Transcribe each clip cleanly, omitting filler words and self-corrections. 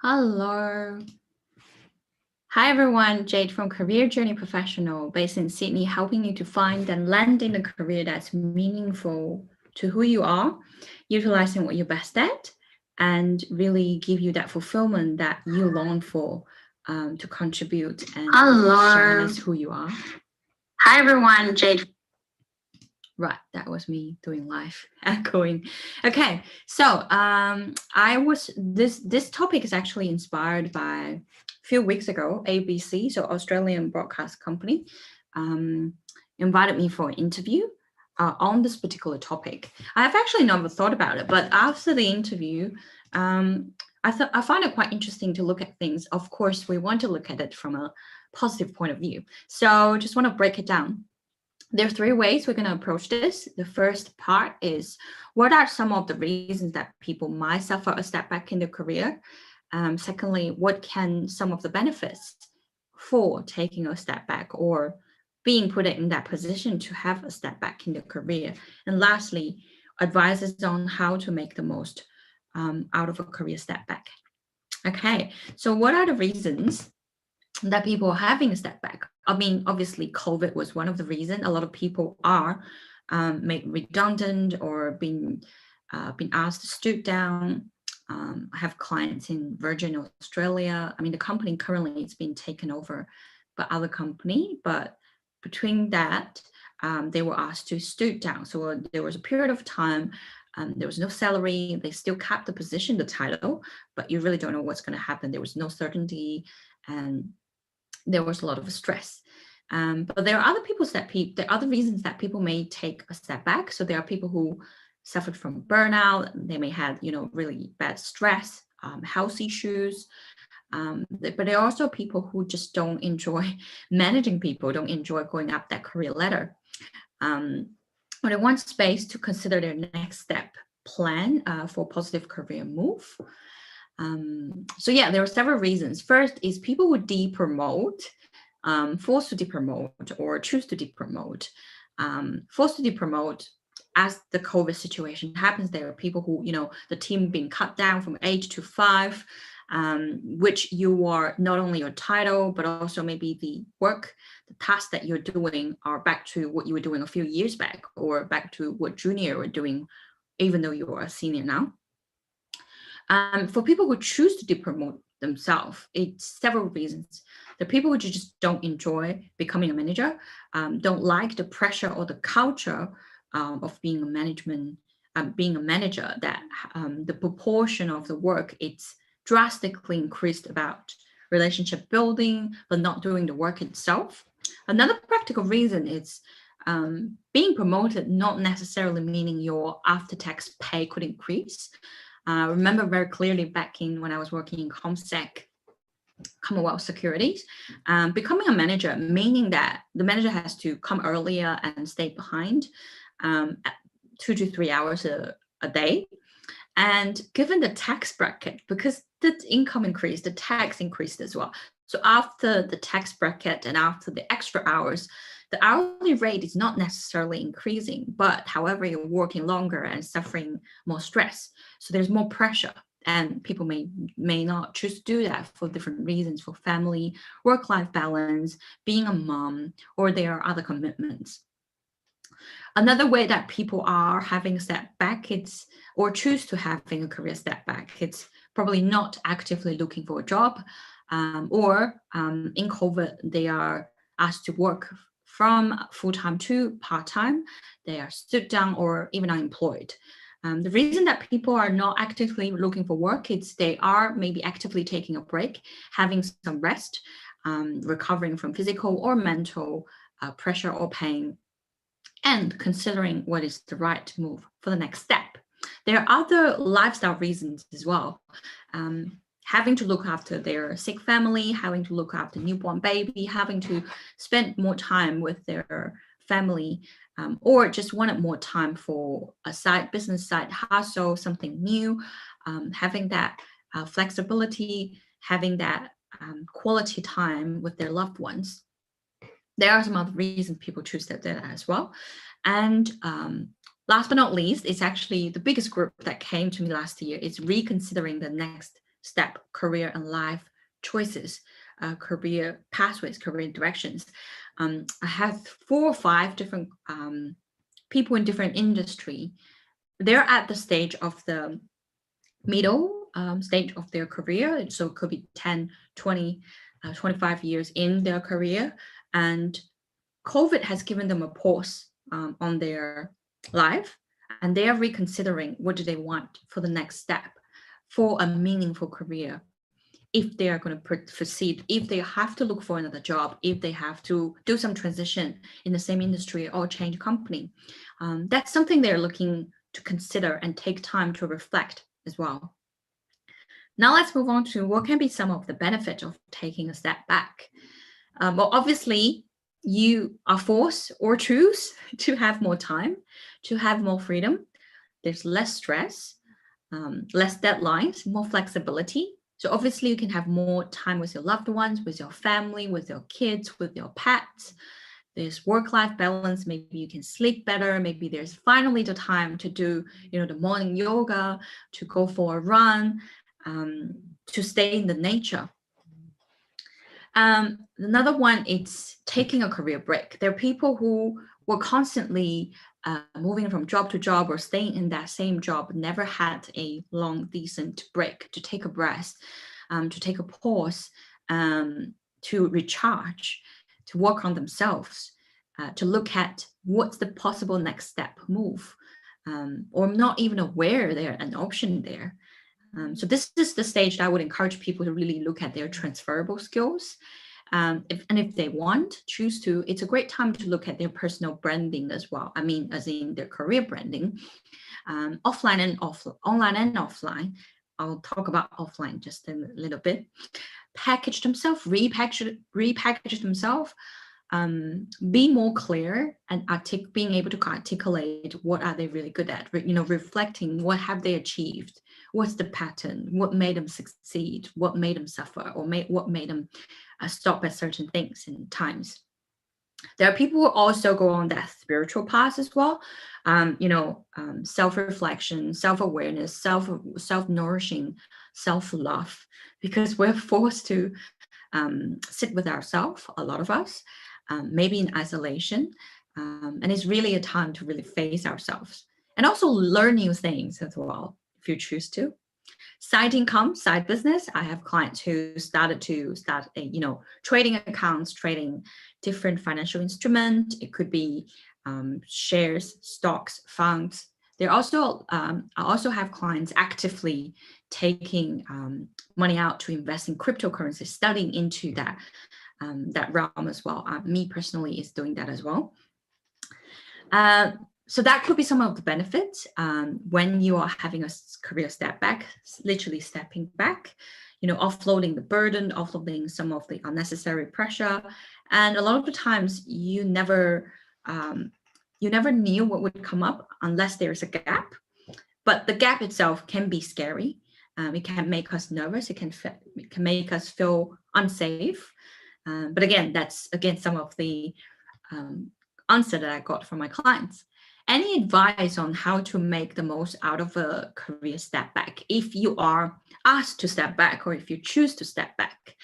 Hello. Hi, everyone. Jade from Career Journey Professional, based in Sydney, helping you to find and land in a career that's meaningful to who you are, utilizing what you're best at, and really give you that fulfillment that you long for to contribute and shine as who you are. Hi, everyone. Jade. Right, that was me doing live echoing. Okay, so this topic is actually inspired by a few weeks ago. ABC, so Australian broadcast company, invited me for an interview on this particular topic. I've actually never thought about it, but after the interview, I find it quite interesting to look at things. Of course, we want to look at it from a positive point of view. So just want to break it down. There are three ways we're going to approach this. The first part is, what are some of the reasons that people might suffer a step back in their career? Secondly, what can some of the benefits for taking a step back or being put in that position to have a step back in their career? And lastly, advices on how to make the most out of a career step back. Okay, so what are the reasons that people are having a step back? I mean, obviously, COVID was one of the reasons. A lot of people are made redundant or been asked to stoop down. I have clients in Virgin Australia. I mean, the company currently it's been taken over by other company, but between that, they were asked to stoop down. So there was a period of time. There was no salary. They still kept the position, the title, but you really don't know what's going to happen. There was no certainty, and there was a lot of stress. But there are other there are other reasons that people may take a step back. So there are people who suffered from burnout. They may have, really bad stress, health issues. But there are also people who just don't enjoy managing people, don't enjoy going up that career ladder. Or they want space to consider their next step plan for positive career move. So yeah, there are several reasons. First is people who depromote, forced to depromote or choose to depromote. Forced to depromote, as the COVID situation happens, there are people who, the team being cut down from 8 to 5, which you are not only your title, but also maybe the work, the tasks that you're doing are back to what you were doing a few years back or back to what junior were doing, even though you are a senior now. For people who choose to depromote themselves, it's several reasons. The people who just don't enjoy becoming a manager, don't like the pressure or the culture of being being a manager, that the proportion of the work, it's drastically increased about relationship building, but not doing the work itself. Another practical reason is being promoted not necessarily meaning your after-tax pay could increase. I remember very clearly back in when I was working in ComSec, Commonwealth Securities, becoming a manager, meaning that the manager has to come earlier and stay behind at 2 to 3 hours a day. And given the tax bracket, because the income increased, the tax increased as well. So after the tax bracket and after the extra hours, the hourly rate is not necessarily increasing, but however, you're working longer and suffering more stress. So there's more pressure, and people may not choose to do that for different reasons, for family, work-life balance, being a mom, or there are other commitments. Another way that people are having a step back, or choose to having a career step back, it's probably not actively looking for a job, or in COVID, they are asked to work from full-time to part-time. They are stood down or even unemployed. The reason that people are not actively looking for work is they are maybe actively taking a break, having some rest, recovering from physical or mental pressure or pain, and considering what is the right move for the next step. There are other lifestyle reasons as well. Having to look after their sick family, having to look after newborn baby, having to spend more time with their family, or just wanted more time for a side business, side hustle, something new, having that flexibility, having that quality time with their loved ones. There are some other reasons people choose that as well. And last but not least, it's actually the biggest group that came to me last year is reconsidering the next step career and life choices, career pathways, career directions. I have 4 or 5 different people in different industry. They're at the stage of the middle stage of their career. So it could be 10, 20, 25 years in their career. And COVID has given them a pause on their life, and they are reconsidering what do they want for the next step for a meaningful career. If they are going to proceed, if they have to look for another job, if they have to do some transition in the same industry or change company, that's something they're looking to consider and take time to reflect as well. Now let's move on to what can be some of the benefits of taking a step back. Well, obviously, you are forced or choose to have more time, to have more freedom. There's less stress, less deadlines, more flexibility. So obviously you can have more time with your loved ones, with your family, with your kids, with your pets. There's work-life balance. Maybe you can sleep better. Maybe there's finally the time to do, the morning yoga, to go for a run, to stay in the nature. Another one, it's taking a career break. There are people who were constantly moving from job to job or staying in that same job, never had a long, decent break to take a breath, to take a pause, to recharge, to work on themselves, to look at what's the possible next step move, or not even aware there's an option there. So this is the stage that I would encourage people to really look at their transferable skills. If they want, choose to, it's a great time to look at their personal branding as well. I mean, as in their career branding, offline and online and offline. I'll talk about offline just a little bit. Package themselves, repackage themselves, be more clear and being able to articulate what are they really good at, reflecting what have they achieved, what's the pattern, what made them succeed, what made them suffer, or what made them stop at certain things and times. There are people who also go on that spiritual path as well, self-reflection, self-awareness, self-nourishing, self-love, because we're forced to sit with ourselves, a lot of us, maybe in isolation, and it's really a time to really face ourselves and also learn new things as well, if you choose to. Side income, side business. I have clients who started trading accounts, trading different financial instruments. It could be shares, stocks, funds. I also have clients actively taking money out to invest in cryptocurrency, studying into that realm as well. Me personally is doing that as well. So that could be some of the benefits when you are having a career step back, literally stepping back, offloading the burden, offloading some of the unnecessary pressure. And a lot of the times you never knew what would come up unless there's a gap. But the gap itself can be scary. It can make us nervous. It can make us feel unsafe. But again, that's some of the answer that I got from my clients. Any advice on how to make the most out of a career step back if you are asked to step back, or if you choose to step back,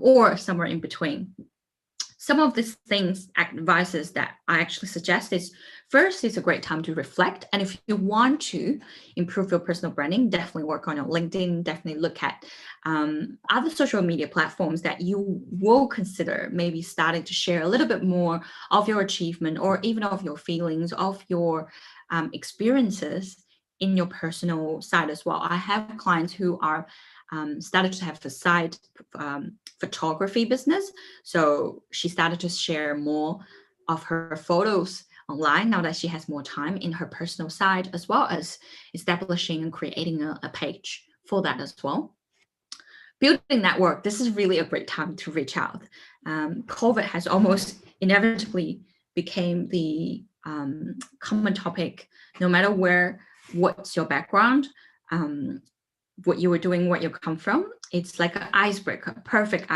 or somewhere in between? Some of these advices that I actually suggest is, first, it's a great time to reflect. And if you want to improve your personal branding, definitely work on your LinkedIn, definitely look at other social media platforms that you will consider maybe starting to share a little bit more of your achievement, or even of your feelings, of your experiences in your personal side as well. I have clients who are started to have a side photography business. So she started to share more of her photos online now that she has more time in her personal side, as well as establishing and creating a page for that as well. Building network, this is really a great time to reach out. COVID has almost inevitably became the common topic, no matter what's your background, what you were doing, what you come from. It's like an icebreaker, perfect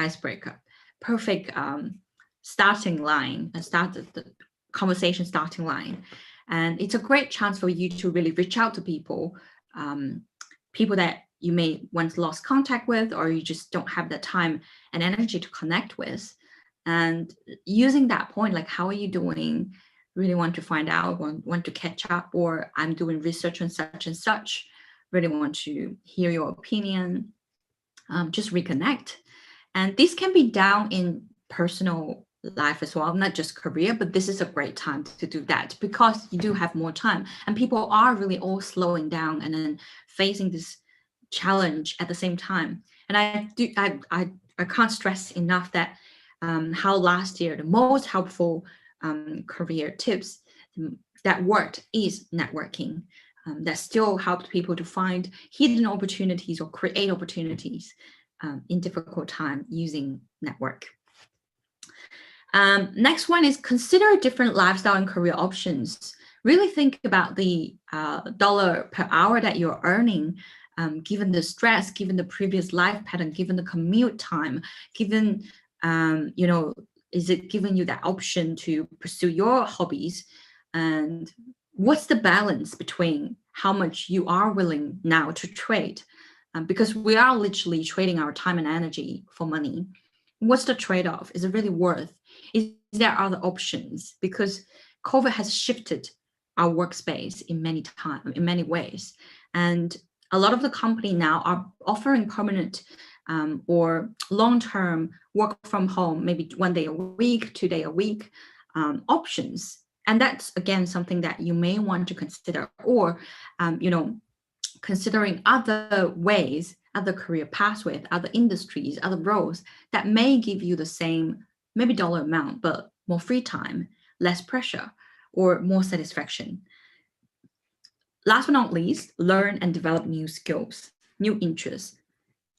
starting line, the conversation starting line. And it's a great chance for you to really reach out to people that you may once lost contact with, or you just don't have the time and energy to connect with. And using that point, like, how are you doing? Really want to find out, want to catch up, or I'm doing research on such and such, really want to hear your opinion, just reconnect. And this can be done in personal life as well, not just career, but this is a great time to do that because you do have more time and people are really all slowing down and then facing this challenge at the same time. And I can't stress enough that how last year the most helpful career tips that worked is networking. That still helped people to find hidden opportunities or create opportunities in difficult time using network. Next one is consider different lifestyle and career options. Really think about the dollar per hour that you're earning, given the stress, given the previous life pattern, given the commute time, given, is it giving you that option to pursue your hobbies? And what's the balance between how much you are willing now to trade? Because we are literally trading our time and energy for money. What's the trade-off? Is it really worth? Is there other options? Because COVID has shifted our workspace in many ways. And a lot of the company now are offering permanent or long-term work from home, maybe 1 day a week, 2 day a week options. And that's, again, something that you may want to consider, or, considering other ways, other career pathways, other industries, other roles that may give you the same, maybe dollar amount, but more free time, less pressure, or more satisfaction. Last but not least, learn and develop new skills, new interests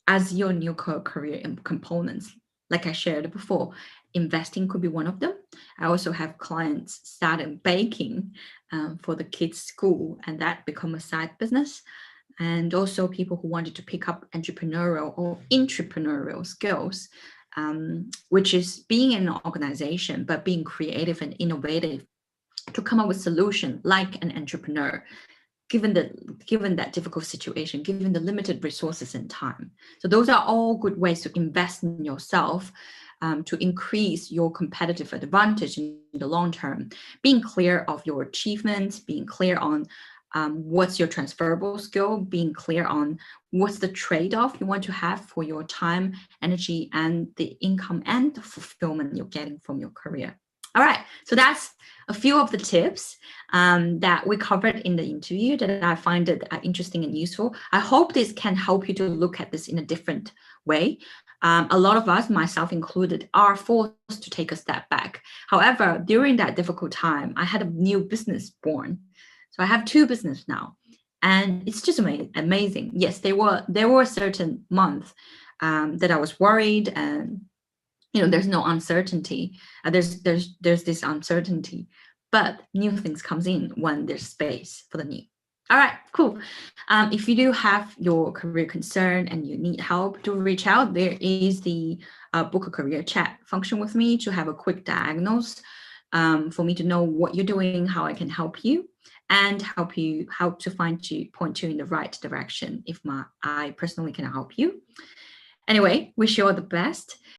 as your new career components. Like I shared before, investing could be one of them. I also have clients started baking for the kids' school, and that become a side business. And also people who wanted to pick up entrepreneurial or intrapreneurial skills, which is being in an organization, but being creative and innovative to come up with solution like an entrepreneur, given that difficult situation, given the limited resources and time. So those are all good ways to invest in yourself, to increase your competitive advantage in the long term. Being clear of your achievements, being clear on what's your transferable skill, being clear on what's the trade-off you want to have for your time, energy, and the income and the fulfillment you're getting from your career. All right, so that's a few of the tips that we covered in the interview that I find it interesting and useful. I hope this can help you to look at this in a different way. A lot of us, myself included, are forced to take a step back. However, during that difficult time, I had a new business born. So I have 2 businesses now, and it's just amazing. Yes, there were certain months that I was worried, and there's no uncertainty. There's this uncertainty, but new things comes in when there's space for the new. All right, cool. If you do have your career concern and you need help, do reach out. There is the book a career chat function with me to have a quick diagnose, for me to know what you're doing, how I can help you, and help you how to point you in the right direction if I personally can help you. Anyway, wish you all the best.